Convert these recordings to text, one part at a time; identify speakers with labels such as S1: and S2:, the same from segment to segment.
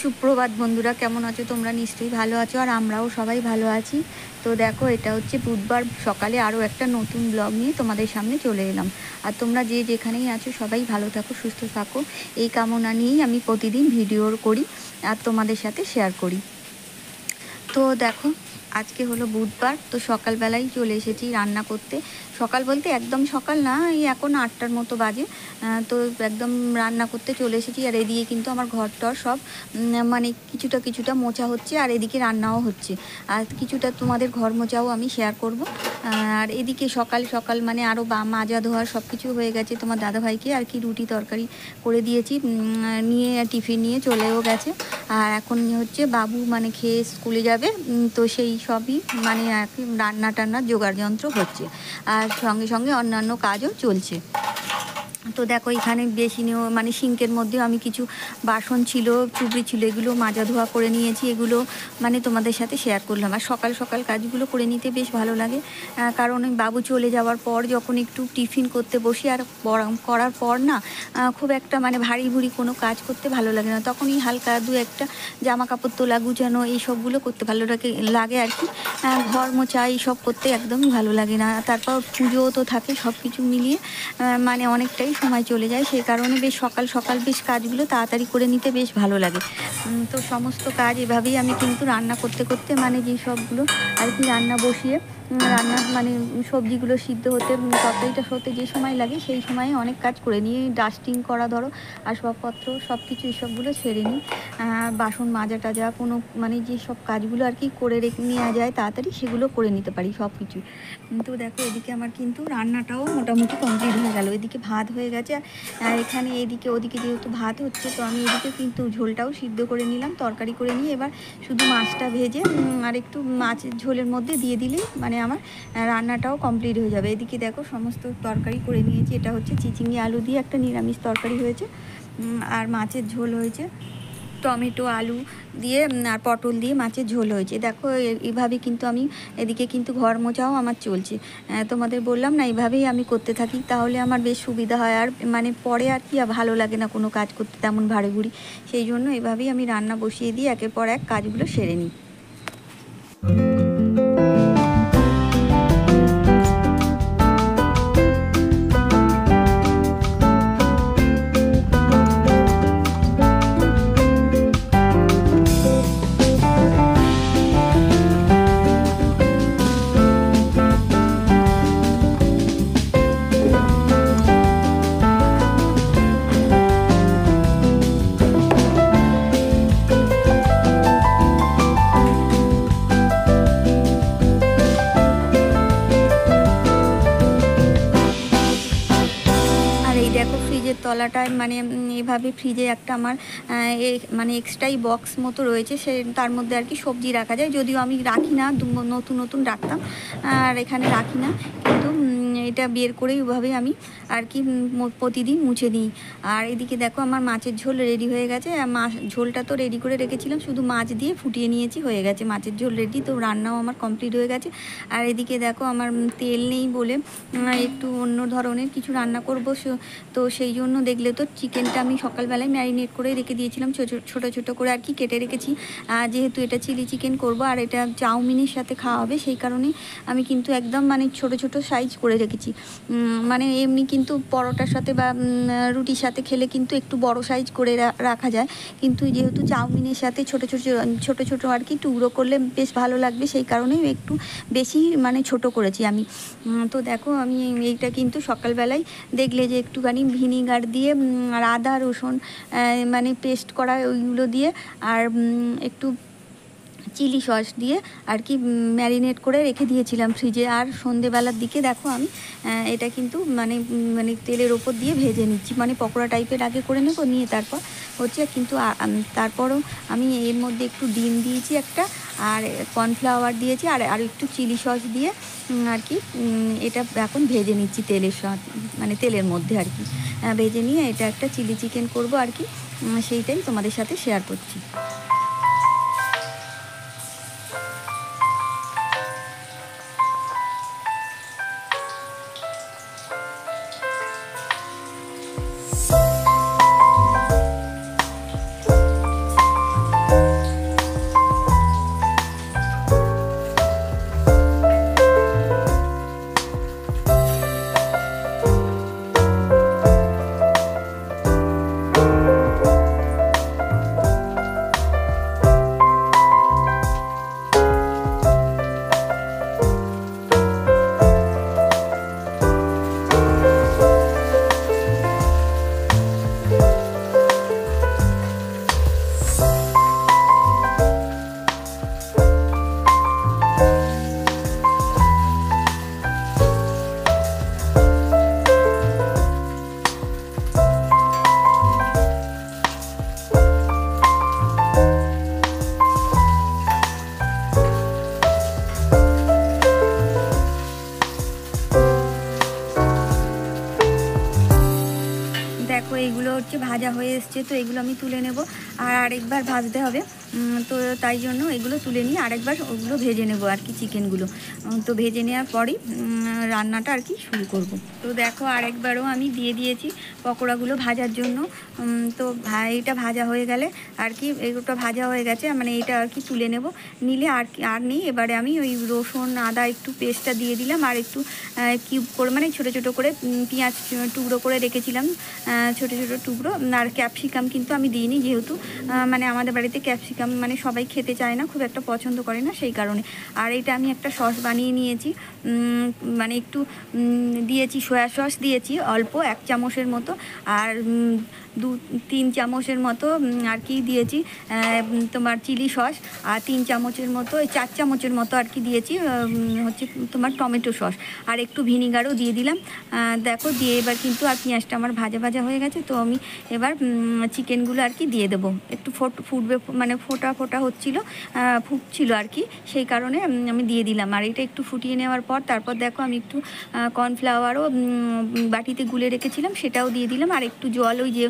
S1: সুপ্রভাত বন্ধুরা, কেমন আছো তোমরা? নিশ্চয়ই ভালো আছো, আর আমরাও সবাই ভালো আছি। তো দেখো, এটা হচ্ছে বুধবার সকালে আরও একটা নতুন ব্লগ নিয়ে তোমাদের সামনে চলে এলাম। আর তোমরা যে যেখানেই আছো সবাই ভালো থাকো, সুস্থ থাকো, এই কামনা নিয়েই আমি প্রতিদিন ভিডিও করি আর তোমাদের সাথে শেয়ার করি। তো দেখো, আজকে হলো বুধবার, তো সকালবেলাই চলে এসেছি রান্না করতে। সকাল বলতে একদম সকাল না, এই এখন 8টার মতো বাজে। তো একদম রান্না করতে চলে এসেছি। আর এদিকে কিন্তু আমার ঘরটর সব মানে কিছুটা মোছা হচ্ছে, আর এদিকে রান্নাও হচ্ছে। আর কিছুটা তোমাদের ঘর মোছাও আমি শেয়ার করব। আর এদিকে সকাল সকাল মানে আরও মাজা ধোয়া সব কিছু হয়ে গেছে। তোমার দাদাভাইকে আর কি রুটি তরকারি করে দিয়েছি, নিয়ে টিফিন নিয়ে চলেও গেছে। আর এখন হচ্ছে বাবু মানে খেয়ে স্কুলে যাবে, তো সেই সবই মানে আর কি রান্না টান্নার জোগাড় যন্ত্র হচ্ছে, আর সঙ্গে সঙ্গে অন্যান্য কাজও চলছে। তো দেখো, এখানে বেসিনেও মানে সিঙ্কের মধ্যেও আমি কিছু বাসন ছিল, চুবড়ি ছিল, এগুলো মাজা ধোয়া করে নিয়েছি। এগুলো মানে তোমাদের সাথে শেয়ার করলাম। আর সকাল সকাল কাজগুলো করে নিতে বেশ ভালো লাগে, কারণ বাবু চলে যাওয়ার পর যখন একটু টিফিন করতে বসি আর করার পর না খুব একটা মানে ভারী ভুরি কোনো কাজ করতে ভালো লাগে না। তখনই হালকা দু একটা জামা কাপড় তোলা গুছানো এই সবগুলো করতে ভালো লাগে আর কি। ঘর মোছা এইসব করতে একদমই ভালো লাগে না। তারপর পুজোও তো থাকে, সব কিছু মিলিয়ে মানে অনেকটাই সময় চলে যায়। সেই কারণে বেশ সকাল সকাল বেশ কাজগুলো তাড়াতাড়ি করে নিতে বেশ ভালো লাগে। তো সমস্ত কাজ এভাবেই আমি কিন্তু রান্না করতে করতে মানে যে সবগুলো আর কি রান্না বসিয়ে রান্না মানে সবজিগুলো সিদ্ধ হতে, তরকারিটা হতে যে সময় লাগে সেই সময়ে অনেক কাজ করে নিয়ে ডাস্টিং করা, ধরো আসবাবপত্র সব কিছু এসবগুলো সেরে নিই। বাসন মাজা টাজা কোনো মানে যে সব কাজগুলো আর কি করে রেখে নেওয়া যায় তাড়াতাড়ি, সেগুলো করে নিতে পারি সব কিছু। তো দেখো, এদিকে আমার কিন্তু রান্নাটাও মোটামুটি কমপ্লিট হয়ে গেল। এদিকে ভাত হয়ে গেছে, আর এখানে এদিকে ওদিকে যেহেতু ভাত হচ্ছে, তো আমি এদিকে কিন্তু ঝোলটাও সিদ্ধ করে নিলাম, তরকারি করে নিয়ে এবার শুধু মাছটা ভেজে আর একটু মাছের ঝোলের মধ্যে দিয়ে দিলেই মানে আমার রান্নাটাও কমপ্লিট হয়ে যাবে। এদিকে দেখো, সমস্ত তরকারি করে নিয়েছি। এটা হচ্ছে চিচিঙ্গি আলু দিয়ে একটা নিরামিষ তরকারি হয়েছে, আর মাছের ঝোল হয়েছে, টমেটো আলু দিয়ে আর পটল দিয়ে মাছের ঝোল হয়েছে। দেখো, এইভাবে কিন্তু আমি এদিকে কিন্তু ঘর মোছাও আমার চলছে। তোমাদের বললাম না, এইভাবেই আমি করতে থাকি, তাহলে আমার বেশ সুবিধা হয়। আর মানে পরে আর কি ভালো লাগে না কোনো কাজ করতে তেমন ভারী ভুরি। সেই জন্য এভাবেই আমি রান্না বসিয়ে দিয়ে একের পর এক কাজগুলো সেরে নিই। দেখো, ফ্রিজের তলাটায় মানে এভাবে ফ্রিজে একটা আমার মানে এক্সট্রাই বক্স মতো রয়েছে, সে তার মধ্যে আর কি সবজি রাখা যায়। যদিও আমি রাখি না, নতুন রাখতাম, আর এখানে রাখি না, কিন্তু এটা বের করেই ওভাবেই আমি আর কি প্রতিদিন মুছে দিই। আর এদিকে দেখো, আমার মাছের ঝোল রেডি হয়ে গেছে। মাছ ঝোলটা তো রেডি করে রেখেছিলাম, শুধু মাছ দিয়ে ফুটিয়ে নিয়েছি, হয়ে গেছে মাছের ঝোল রেডি। তো রান্নাও আমার কমপ্লিট হয়ে গেছে। আর এদিকে দেখো, আমার তেল নেই বলে একটু অন্য ধরনের কিছু রান্না করব, তো সেই জন্য দেখলে তো চিকেনটা আমি সকালবেলায় ম্যারিনেট করে রেখে দিয়েছিলাম, ছোটো ছোটো করে আর কি কেটে রেখেছি। যেহেতু এটা চিলি চিকেন করব আর এটা চাউমিনের সাথে খাওয়া হবে, সেই কারণে আমি কিন্তু একদম মানে ছোটো ছোটো সাইজ করে রেখেছি। মানে এমনি কিন্তু পরোটার সাথে বা রুটির সাথে খেলে কিন্তু একটু বড় সাইজ করে রাখা যায়, কিন্তু যেহেতু চাউমিনের সাথে ছোটো ছোটো আর কি টুকরো করলে বেশ ভালো লাগবে, সেই কারণেই একটু বেশি মানে ছোট করেছি আমি। তো দেখো, আমি এইটা কিন্তু সকালবেলায় দেখলে যে একটুখানি ভিনিগার দিয়ে আর আদা রসুন মানে পেস্ট করা ওইগুলো দিয়ে আর একটু চিলি সস দিয়ে আর কি ম্যারিনেট করে রেখে দিয়েছিলাম ফ্রিজে। আর সন্ধেবেলার দিকে দেখো, আমি এটা কিন্তু মানে মানে তেলের ওপর দিয়ে ভেজে নিচ্ছি, মানে পকোড়া টাইপের আগে করে নেব, নিয়ে তারপর হচ্ছে কিন্তু তারপরও আমি এর মধ্যে একটু ডিম দিয়েছি একটা, আর কর্নফ্লাওয়ার দিয়েছি, আর একটু চিলি সস দিয়ে আর কি এটা এখন ভেজে নিচ্ছি তেলের মানে তেলের মধ্যে আর কি ভেজে নিয়ে এটা একটা চিলি চিকেন করব আর কি, সেইটাই তোমাদের সাথে শেয়ার করছি। এসছে, তো এগুলো আমি তুলে নেব আর আরেকবার ভাজতে হবে। তো তাই জন্য এগুলো তুলে নিয়ে আরেকবার ওগুলো ভেজে নেব আর কি, চিকেনগুলো। তো ভেজে নেওয়ার পরই রান্নাটা আর কি শুরু করব। তো দেখো আরেকবারও আমি দিয়ে দিয়েছি পকোড়াগুলো ভাজার জন্য। তো এটা ভাজা হয়ে গেলে আর কি, এগুলো ভাজা হয়ে গেছে, মানে এটা আর কি তুলে নেব। নিলে আর নেই, এবারে আমি ওই রসুন আদা একটু পেস্টটা দিয়ে দিলাম, আর একটু কিউব করে মানে ছোটো ছোটো করে পেঁয়াজ টুকরো করে রেখেছিলাম, ছোটো ছোটো টুকরো। আর ক্যাপসিকাম কিন্তু আমি দিইনি, যেহেতু মানে আমাদের বাড়িতে ক্যাপসিকাম মানে সবাই খেতে চায় না, খুব একটা পছন্দ করে না, সেই কারণে। আর এটা আমি একটা সস বানিয়ে নিয়েছি, মানে একটু দিয়েছি সয়া সস দিয়েছি অল্প 1 চামচের মতো, আর 2-3 চামচের মতো আর কি দিয়েছি তোমার চিলি সস, আর 3 চামচের মতো 4 চামচের মতো আর কি দিয়েছি হচ্ছে তোমার টমেটো সস, আর একটু ভিনিগারও দিয়ে দিলাম। দেখো দিয়ে এবার কিন্তু আর পেঁয়াজটা আমার ভাজা ভাজা হয়ে গেছে। তো আমি এবার চিকেনগুলো আর কি দিয়ে দেবো, একটু ফুটবে মানে ফোটা হচ্ছিল, ফুটছিল আর কি, সেই কারণে আমি দিয়ে দিলাম। আর এটা একটু ফুটিয়ে নেওয়ার পর তারপর দেখো আমি একটু কর্নফ্লাওয়ারও বাটিতে গুলে রেখেছিলাম, সেটাও দিয়ে দিলাম। আর একটু জল, ওই যে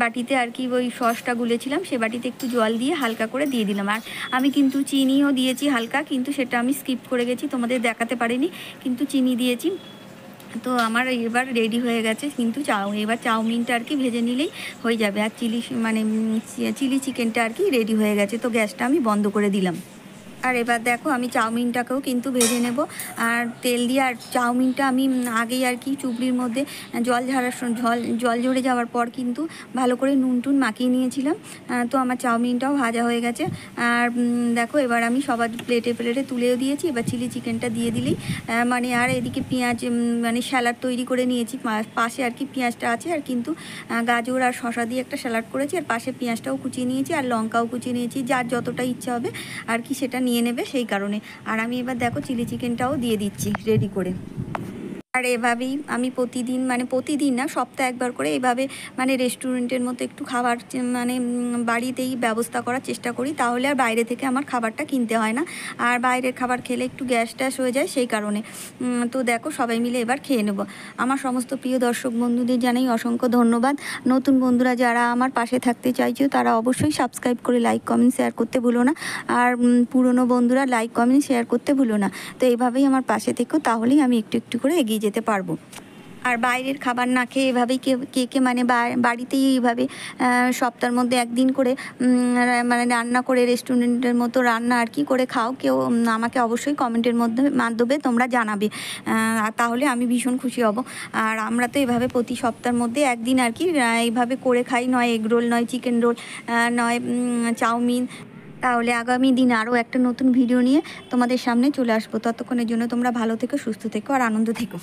S1: বাটিতে আর কি ওই সসটা গুলেছিলাম সে বাটিতে একটু জল দিয়ে হালকা করে দিয়ে দিলাম। আর আমি কিন্তু চিনিও দিয়েছি হালকা, কিন্তু সেটা আমি স্কিপ করে গেছি, তোমাদের দেখাতে পারিনি, কিন্তু চিনি দিয়েছি। তো আমার এবার রেডি হয়ে গেছে কিন্তু এবার চাউমিনটা আর কি ভেজে নিলেই হয়ে যাবে। আর চিলি চিকেনটা আর কি রেডি হয়ে গেছে। তো গ্যাসটা আমি বন্ধ করে দিলাম। আর এবার দেখো আমি চাউমিনটাকেও কিন্তু ভেজে নেব আর তেল দিয়ে। আর চাউমিনটা আমি আগেই আর কি চুবড়ির মধ্যে জল ঝরে যাওয়ার পর কিন্তু ভালো করে নুন টুন মাখিয়ে নিয়েছিলাম। তো আমার চাউমিনটাও ভাজা হয়ে গেছে। আর দেখো এবার আমি সবার প্লেটে তুলেও দিয়েছি। এবার চিলি চিকেনটা দিয়ে দিলেই মানে, আর এদিকে পেঁয়াজ মানে স্যালাড তৈরি করে নিয়েছি, পাশে আর কি পেঁয়াজটা আছে, আর কিন্তু গাজর আর শশা দিয়ে একটা স্যালাড করেছি, আর পাশে পেঁয়াজটাও কুচিয়ে নিয়েছি, আর লঙ্কাও কুচিয়ে নিয়েছি, যার যতটা ইচ্ছা হবে আর কি সেটা নিয়ে নেবে, সেই কারণে। আর আমি এবার দেখো চিলি চিকেনটাও দিয়ে দিচ্ছি রেডি করে। আর এভাবেই আমি প্রতিদিন, মানে প্রতিদিন না, সপ্তাহে একবার করে এভাবে মানে রেস্টুরেন্টের মতো একটু খাবার মানে বাড়িতেই ব্যবস্থা করার চেষ্টা করি, তাহলে আর বাইরে থেকে আমার খাবারটা কিনতে হয় না। আর বাইরের খাবার খেলে একটু গ্যাস ট্যাস হয়ে যায়, সেই কারণে। তো দেখো সবাই মিলে এবার খেয়ে নেব। আমার সমস্ত প্রিয় দর্শক বন্ধুদের জানাই অসংখ্য ধন্যবাদ। নতুন বন্ধুরা যারা আমার পাশে থাকতে চাইছো তারা অবশ্যই সাবস্ক্রাইব করে লাইক কমেন্ট শেয়ার করতে ভুলো না। আর পুরনো বন্ধুরা লাইক কমেন্ট শেয়ার করতে ভুলো না। তো এইভাবেই আমার পাশে থেকো, তাহলেই আমি একটু একটু করে এগিয়ে যেতে পারবো। আর বাইরের খাবার না খেয়ে এভাবেই কে মানে বাড়িতেই এইভাবে সপ্তাহের মধ্যে একদিন করে মানে রান্না করে রেস্টুরেন্টের মতো রান্না আর কি করে খাও কেউ, আমাকে অবশ্যই কমেন্টের মাধ্যমে তোমরা জানাবে, তাহলে আমি ভীষণ খুশি হব। আর আমরা তো এভাবে প্রতি সপ্তাহের মধ্যে একদিন আর কি এইভাবে করে খাই, নয় এগ রোল, নয় চিকেন রোল, নয় চাউমিন। তাহলে আগামী দিন আরও একটা নতুন ভিডিও নিয়ে তোমাদের সামনে চলে আসবো। ততক্ষণের জন্য তোমরা ভালো থেকো, সুস্থ থেকো, আর আনন্দ থেকো।